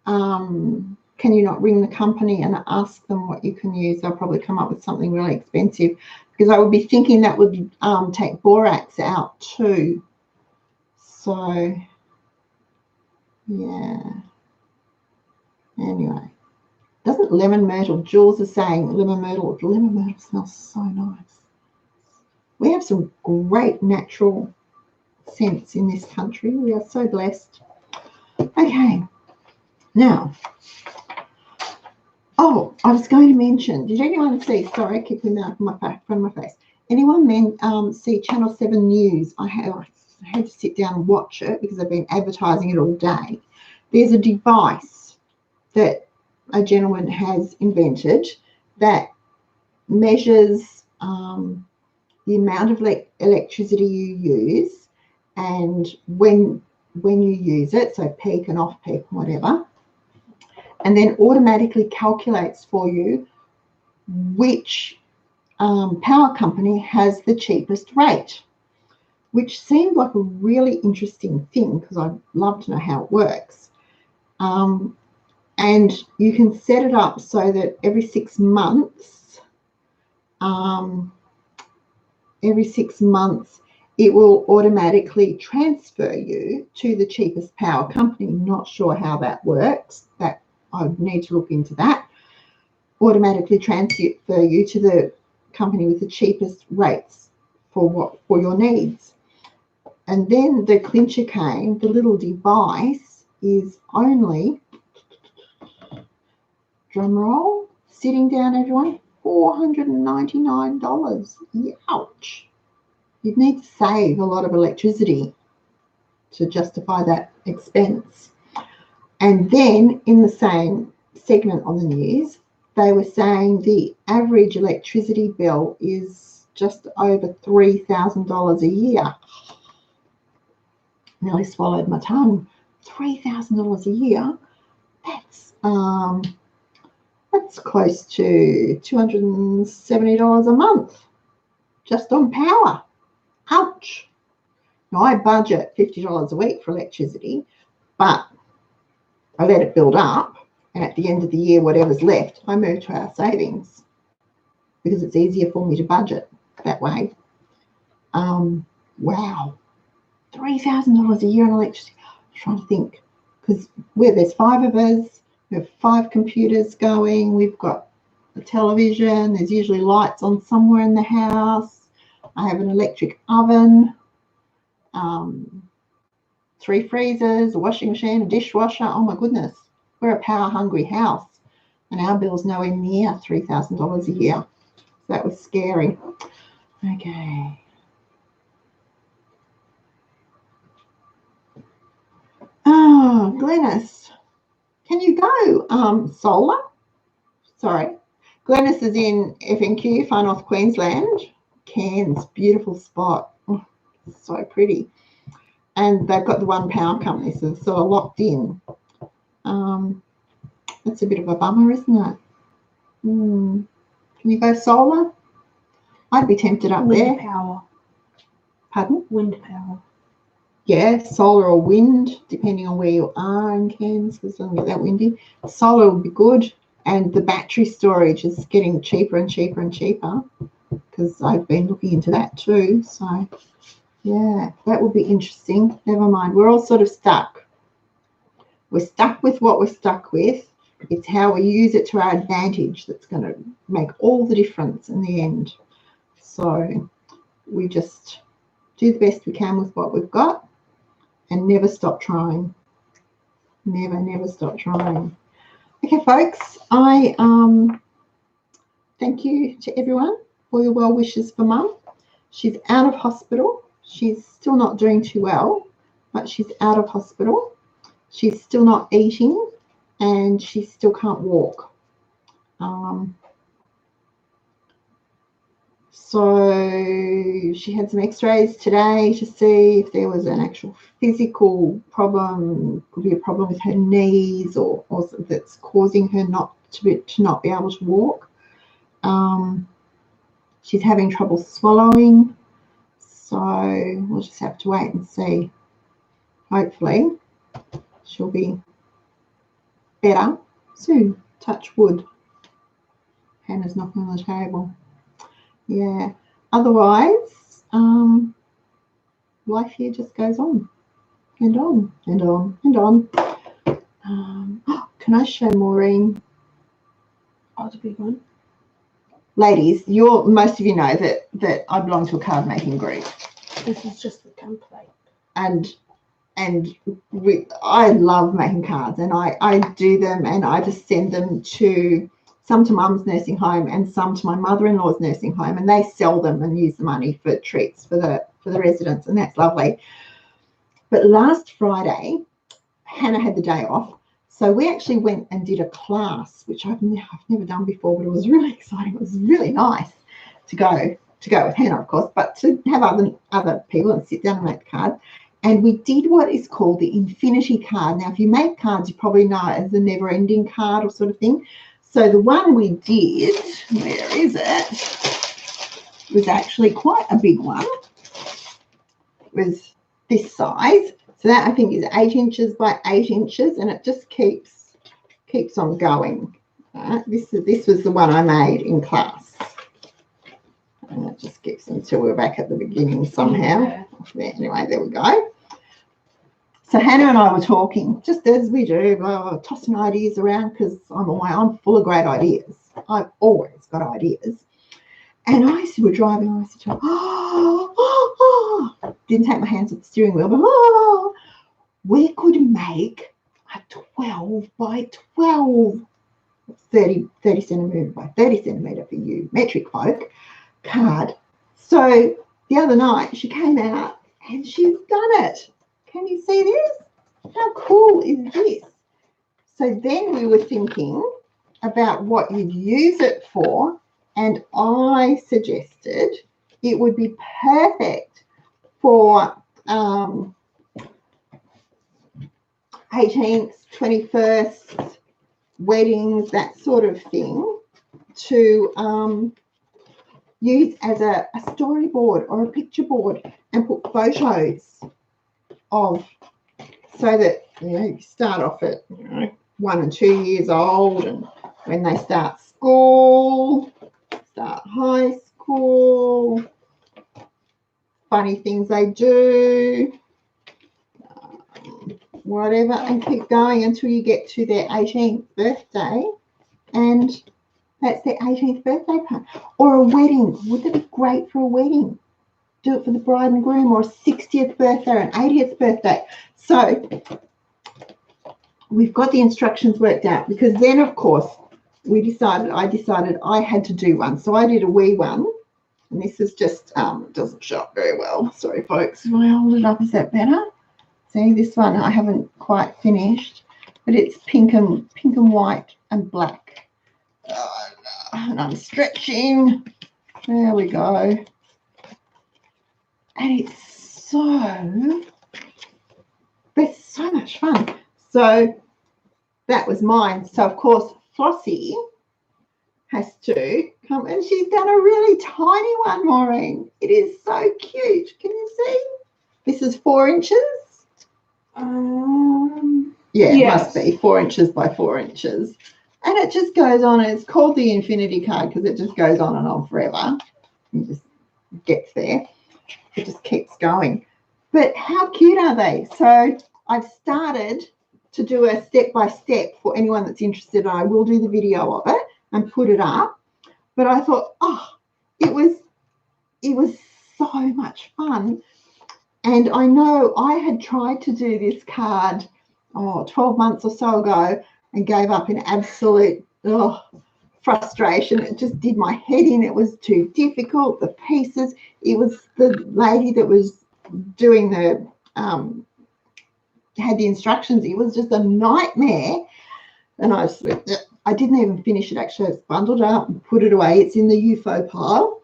S1: you not ring the company and ask them what you can use? They'll probably come up with something really expensive, because I would be thinking that would take borax out too. So, yeah. Anyway, doesn't lemon myrtle, Jules is saying lemon myrtle smells so nice. We have some great natural scents in this country. We are so blessed. Okay, now, oh, I was going to mention, did anyone see, sorry, I keep them out from my face. Anyone see Channel 7 News? I had to sit down and watch it because I've been advertising it all day. There's a device that a gentleman has invented that measures the amount of electricity you use and when you use it, so peak and off peak, whatever, and then automatically calculates for you which power company has the cheapest rate, which seemed like a really interesting thing because I'd love to know how it works. And you can set it up so that every 6 months, it will automatically transfer you to the cheapest power company. Not sure how that works. That I would need to look into that. Automatically transfer you to the company with the cheapest rates for your needs. And then the clincher came. The little device is only, drum roll, sitting down, everyone, $499. Ouch. You'd need to save a lot of electricity to justify that expense. And then in the same segment on the news, they were saying the average electricity bill is just over $3,000 a year. Nearly swallowed my tongue. $3,000 a year. That's close to $270 a month just on power. Ouch. Now, I budget $50 a week for electricity, but I let it build up, and at the end of the year, whatever's left, I move to our savings because it's easier for me to budget that way. Wow. $3,000 a year on electricity. I'm trying to think, because there's 5 of us, we have 5 computers going, we've got a television, there's usually lights on somewhere in the house. I have an electric oven, 3 freezers, a washing machine, a dishwasher. Oh my goodness. We're a power-hungry house, and our bill's nowhere near $3,000 a year. So that was scary. Okay. Oh, Glennis, can you go solar? Sorry. Glennis is in FNQ, Far North Queensland. Cairns, beautiful spot. Oh, so pretty. And they've got the one power company, so they're sort of locked in. That's a bit of a bummer, isn't it? Can you go solar? I'd be tempted up there.
S2: Wind power.
S1: Pardon?
S2: Wind power.
S1: Yeah, solar or wind, depending on where you are in Cairns, because it doesn't get that windy. Solar would be good. And the battery storage is getting cheaper and cheaper and cheaper, because I've been looking into that too. So, yeah, that would be interesting. Never mind. We're all sort of stuck. We're stuck with what we're stuck with. It's how we use it to our advantage that's going to make all the difference in the end. So we just do the best we can with what we've got and never stop trying. Never stop trying. Okay, folks, I thank you to everyone for your well wishes for Mum. She's out of hospital. She's still not doing too well, but she's out of hospital. She's still not eating, and she still can't walk. So she had some x-rays today to see if there was an actual physical problem. Could be a problem with her knees, or that's causing her not to be able to walk. She's having trouble swallowing, so we'll just have to wait and see. Hopefully she'll be better soon. Touch wood. Hannah's knocking on the table. Yeah. Otherwise, life here just goes on and on and on and on. Can I show Maureen?
S2: Oh, the big one.
S1: Ladies, most of you know that I belong to a card making group.
S2: This is just the template.
S1: And I love making cards, and I do them, and I just send them some to Mum's nursing home and some to my mother-in-law's nursing home, and they sell them and use the money for treats for the residents, and that's lovely. But last Friday, Hannah had the day off, so we actually went and did a class, which I've never done before, but it was really exciting. It was really nice to go with Hannah, of course, but to have other people and sit down and make the card. And we did what is called the infinity card. Now, if you make cards, you probably know it as the never-ending card or sort of thing. So the one we did, where is it, was actually quite a big one. It was this size. So that, I think, is 8 inches by 8 inches, and it just keeps on going. This was the one I made in class. And it just keeps until we're back at the beginning somehow. Yeah. Anyway, there we go. So Hannah and I were talking, just as we do, tossing ideas around, because I'm full of great ideas. I've always got ideas. And we're driving, and I said to her, didn't take my hands off the steering wheel, but we could make a 12 by 12, 30 centimetre by 30 centimetre for you metric folk card. So the other night she came out and she's done it. Can you see this? How cool is this? So then we were thinking about what you'd use it for, and I suggested it would be perfect for 18th, 21st, weddings, that sort of thing, to use as a storyboard or a picture board and put photos of, so that you start off at 1 and 2 years old, and when they start school, start high school, funny things they do, whatever, and keep going until you get to their 18th birthday, and that's their 18th birthday party. Or a wedding. Would that be great for a wedding? Do it for the bride and groom, or a 60th birthday or an 80th birthday. So we've got the instructions worked out, because then, of course, I decided I had to do one. So I did a wee one, and this is just, doesn't show up very well. Sorry, folks. If I hold it up, is that better? See, this one I haven't quite finished, but it's pink and white and black. And I'm stretching. There we go. And it's so much fun. So that was mine. So of course Flossie has to come, and she's done a really tiny one, Maureen. It is so cute. Can you see? This is 4 inches. Yeah, it must be 4 inches by 4 inches. And it just goes on. It's called the infinity card because it just goes on forever. It just gets there. It just keeps going. But how cute are they? So I've started to do a step-by-step for anyone that's interested. I will do the video of it and put it up. But I thought, it was so much fun. And I know I had tried to do this card 12 months or so ago and gave up in absolute frustration. It just did my head in. It was too difficult. The pieces, it was the lady that was doing the had the instructions. It was just a nightmare. And I didn't even finish it, actually. It's bundled up and put it away. It's in the UFO pile.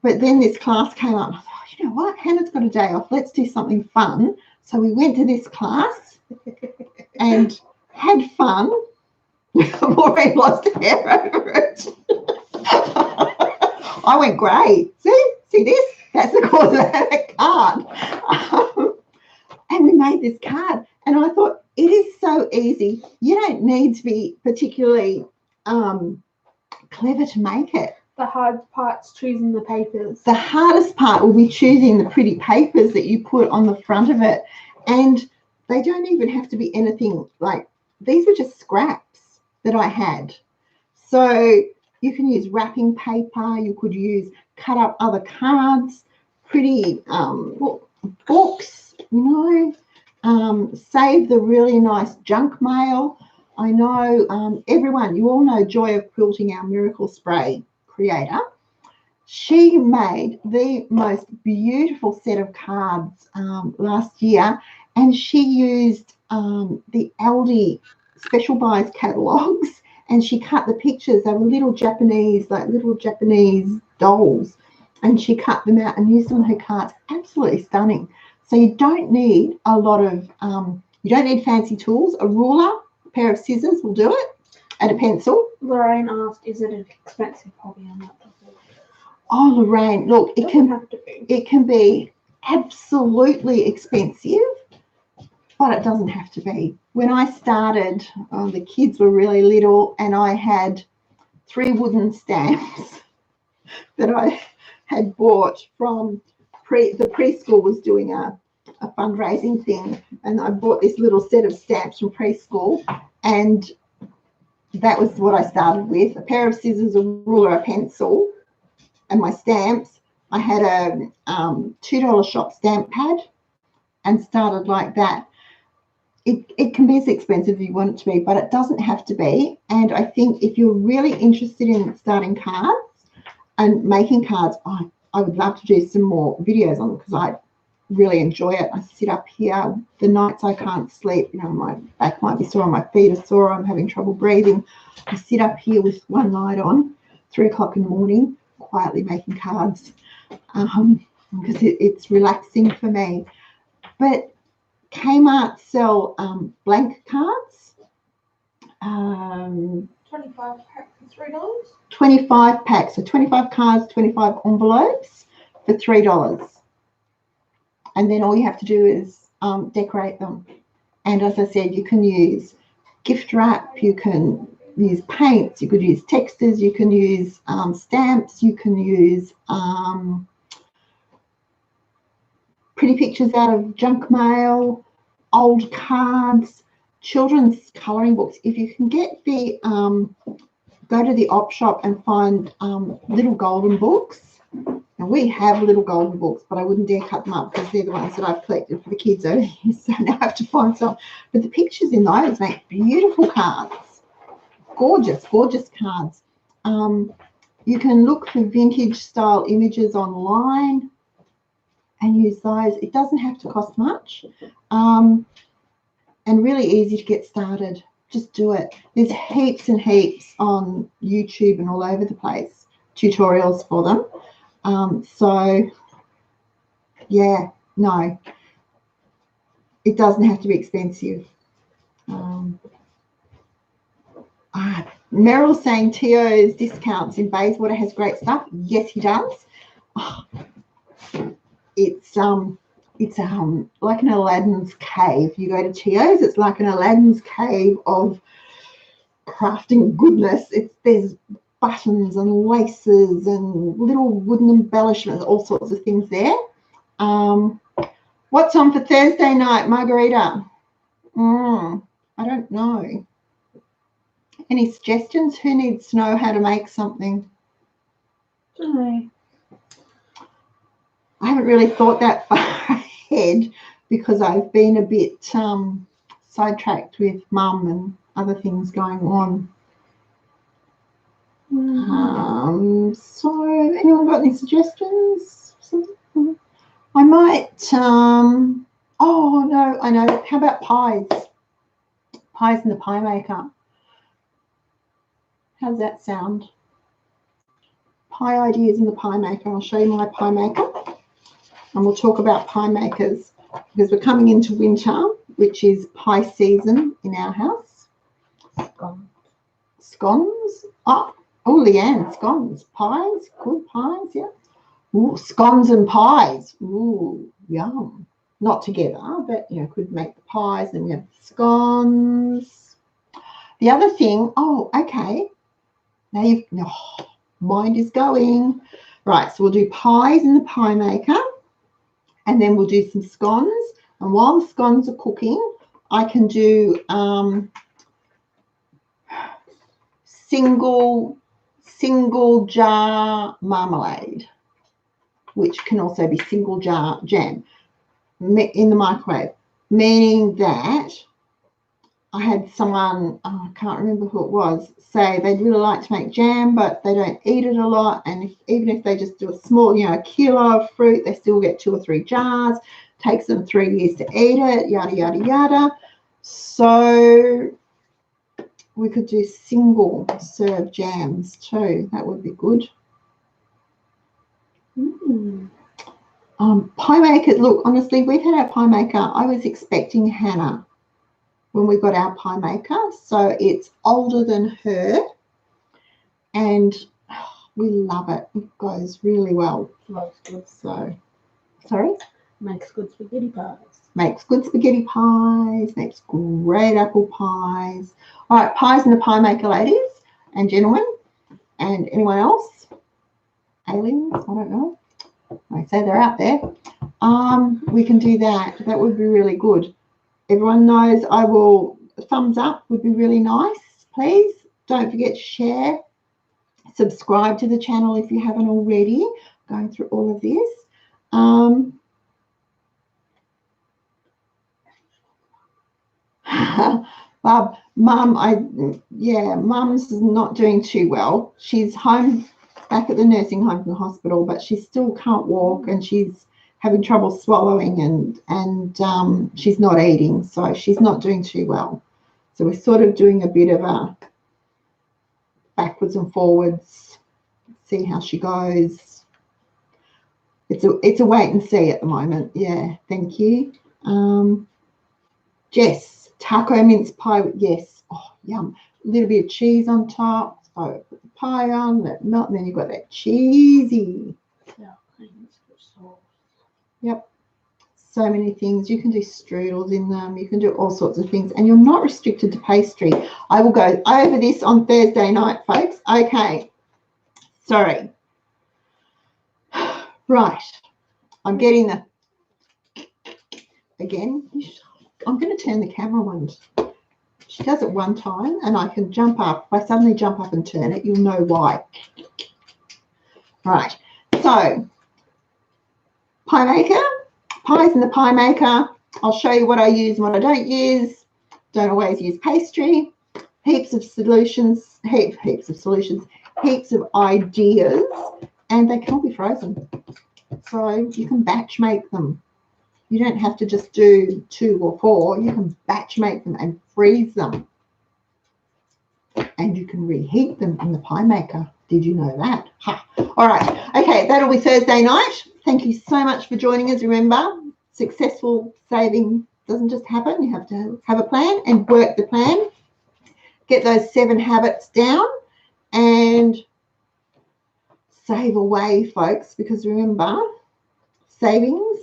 S1: But then this class came up. And I thought, you know what? Hannah's got a day off. Let's do something fun. So we went to this class and had fun. Maureen lost hair over it. I went grey. See this? That's the cause of that card. And we made this card. And I thought, it is so easy. You don't need to be particularly clever to make it.
S2: The hard part's choosing the papers.
S1: The hardest part will be choosing the pretty papers that you put on the front of it. And they don't even have to be anything like, these were just scraps that I had. So you can use wrapping paper. You could use cut up other cards, pretty books, save the really nice junk mail. I know everyone, you all know Joy of Quilting, our Miracle Spray creator. She made the most beautiful set of cards last year, and she used the Aldi special buys catalogs, and she cut the pictures. They were little Japanese dolls, and she cut them out and used them on her cards. Absolutely stunning. So you don't need a lot of, you don't need fancy tools. A ruler, a pair of scissors will do it, and a pencil.
S2: Lorraine asked, is it an expensive hobby or not?
S1: Oh, Lorraine, look, it can be absolutely expensive, but it doesn't have to be. When I started, the kids were really little, and I had 3 wooden stamps that I had bought from the preschool was doing a fundraising thing, and I bought this little set of stamps from preschool, and that was what I started with. A pair of scissors, a ruler, a pencil, and my stamps. I had a $2 shop stamp pad and started like that. It can be as expensive as you want it to be, but it doesn't have to be. And I think if you're really interested in starting cards and making cards, I would love to do some more videos on them because I really enjoy it. I sit up here the nights I can't sleep, my back might be sore, my feet are sore, I'm having trouble breathing. I sit up here with one light on, 3 o'clock in the morning, quietly making cards because it's relaxing for me. But Kmart sell blank cards.
S2: 25 packs for $3.
S1: 25 packs, so 25 cards, 25 envelopes for $3. And then all you have to do is decorate them. And as I said, you can use gift wrap, you can use paints, you could use textures, you can use stamps, you can use pretty pictures out of junk mail, old cards, children's colouring books. If you can get the, go to the op shop and find little golden books And we have little golden books, but I wouldn't dare cut them up because they're the ones that I've collected for the kids over here. So now I have to find some. But the pictures in those make beautiful cards. Gorgeous, gorgeous cards. You can look for vintage style images online and use those. It doesn't have to cost much, and really easy to get started. Just do it. There's heaps and heaps on YouTube and all over the place, tutorials for them. So yeah, no, it doesn't have to be expensive. Meryl's saying Tio's discounts in Bayswater has great stuff. Yes, he does. Oh, it's like an Aladdin's cave. You go to Tio's, it's like an Aladdin's cave of crafting goodness. There's buttons and laces and little wooden embellishments, all sorts of things there. What's on for Thursday night, Margarita? I don't know. Any suggestions? Who needs to know how to make something?
S2: Don't know.
S1: I haven't really thought that far ahead because I've been a bit sidetracked with Mum and other things going on. So anyone got any suggestions? I might oh no, I know. How about pies? Pies in the pie maker. How's that sound? Pie ideas in the pie maker. I'll show you my pie maker and we'll talk about pie makers because we're coming into winter, which is pie season in our house. Scones. Oh, Leanne, scones. Pies, good pies, yeah. Ooh, scones and pies. Ooh, yum. Not together, but you know, could make the pies. Then we have the scones. The other thing, oh, okay. Now you've, mind is going. Right, so we'll do pies in the pie maker and then we'll do some scones. And while the scones are cooking, I can do single jar marmalade, which can also be single jar jam in the microwave, meaning that I had someone, I can't remember who it was, say they'd really like to make jam, but they don't eat it a lot. And even if they just do a small, a kilo of fruit, they still get 2 or 3 jars. Takes them 3 years to eat it, yada, yada, yada. So we could do single serve jams too. That would be good. Pie makers, look, honestly, we've had our pie maker. I was expecting Hannah when we got our pie maker. So it's older than her and we love it. It goes really well.
S2: Looks good.
S1: So, sorry?
S2: Makes good spaghetti pies.
S1: Makes good spaghetti pies, makes great apple pies. All right, pies in the pie maker, ladies and gentlemen, and anyone else? Aliens, I don't know. I say they're out there. We can do that. That would be really good. Everyone knows I will, thumbs up would be really nice, please. Don't forget to share. Subscribe to the channel if you haven't already. Going through all of this. Bob, Mum, Mum's not doing too well. She's home, back at the nursing home from the hospital, but she still can't walk and she's having trouble swallowing and she's not eating, so she's not doing too well. So we're sort of doing a bit of a backwards and forwards, see how she goes. It's a wait and see at the moment. Yeah, thank you. Jess, taco mince pie, yes. Oh, yum. A little bit of cheese on top. So put the pie on, let it melt, and then you've got that cheesy. Yep. So many things. You can do strudels in them. You can do all sorts of things. And you're not restricted to pastry. I will go over this on Thursday night, folks. Okay. Sorry. Right. I'm getting the... Again, I'm going to turn the camera on. She does it one time and I can jump up. If I suddenly jump up and turn it, you'll know why. Right. So pie maker, pies in the pie maker. I'll show you what I use and what I don't use. Don't always use pastry. Heaps of solutions, heaps of solutions, heaps of ideas, and they can all be frozen. So you can batch make them. You don't have to just do 2 or 4. You can batch make them and freeze them. And you can reheat them in the pie maker. Did you know that? Ha. All right. Okay, that'll be Thursday night. Thank you so much for joining us. Remember, successful saving doesn't just happen. You have to have a plan and work the plan. Get those 7 habits down and save away, folks, because remember, savings,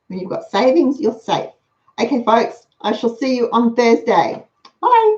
S1: when you've got savings, you're safe. Okay, folks, I shall see you on Thursday. Bye.